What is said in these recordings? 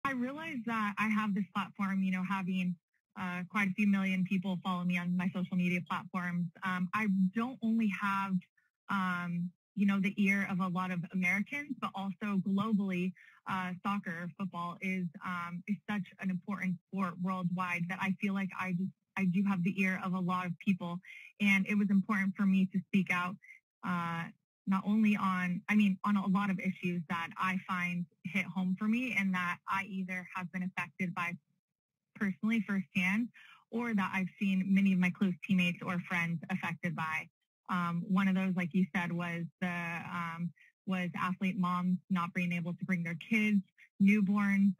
I realized that I have this platform, having quite a few million people follow me on my social media platforms. I don't only have, the ear of a lot of Americans, but also globally, soccer, football is such an important sport worldwide that I feel like I do have the ear of a lot of people, and it was important for me to speak out. Not only on a lot of issues that I find hit home for me and that I either have been affected by personally firsthand or that I've seen many of my close teammates or friends affected by. One of those, like you said, was was athlete moms not being able to bring their kids, newborns,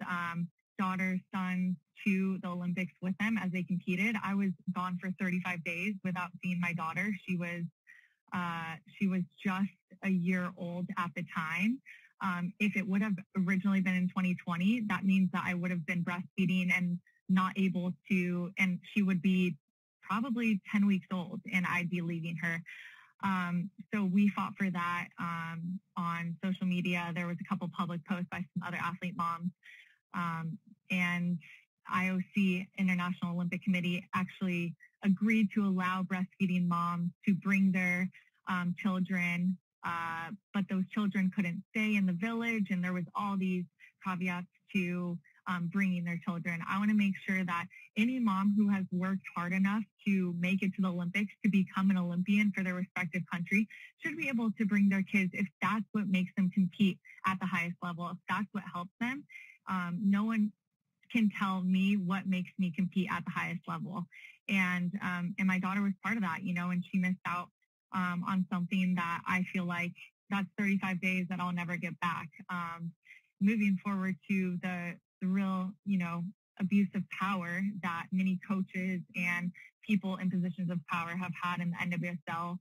daughters, sons to the Olympics with them as they competed. I was gone for 35 days without seeing my daughter. She was just a year old at the time. If it would have originally been in 2020, that means that I would have been breastfeeding and not able to, and she would be probably 10 weeks old and I'd be leaving her. So we fought for that on social media. There was a couple public posts by some other athlete moms. And IOC, International Olympic Committee, actually agreed to allow breastfeeding moms to bring their children, but those children couldn't stay in the village, and there was all these caveats to bringing their children. I want to make sure that any mom who has worked hard enough to make it to the Olympics, to become an Olympian for their respective country, should be able to bring their kids if that's what makes them compete at the highest level, if that's what helps them. No one can tell me what makes me compete at the highest level. And my daughter was part of that, and she missed out on something that I feel like that's 35 days that I'll never get back. Moving forward to the real, abuse of power that many coaches and people in positions of power have had in the NWSL.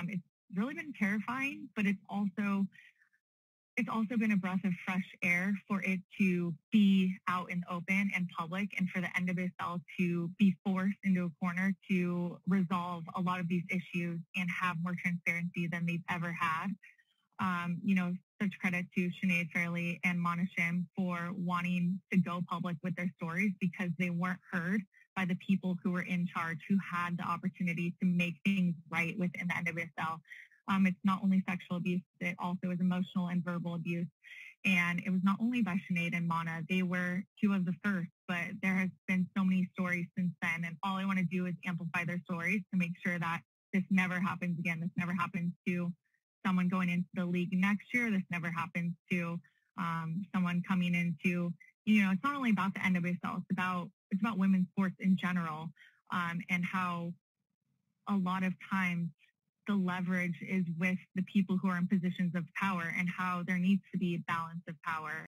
It's really been terrifying, but it's also been a breath of fresh air for it to be out in the open and public, and for the NWSL to be forced into a corner to resolve a lot of these issues and have more transparency than they've ever had. Such credit to Sinead Fairley and Mona Shim for wanting to go public with their stories, because they weren't heard by the people who were in charge, who had the opportunity to make things right within the NWSL. It's not only sexual abuse, it also is emotional and verbal abuse. And it was not only by Sinead and Mona, they were two of the first, but there has been so many stories since then. And all I want to do is amplify their stories to make sure that this never happens again. This never happens to someone going into the league next year. This never happens to someone coming into, it's not only about the NWSL, it's about women's sports in general, and how a lot of times the leverage is with the people who are in positions of power, and how there needs to be a balance of power.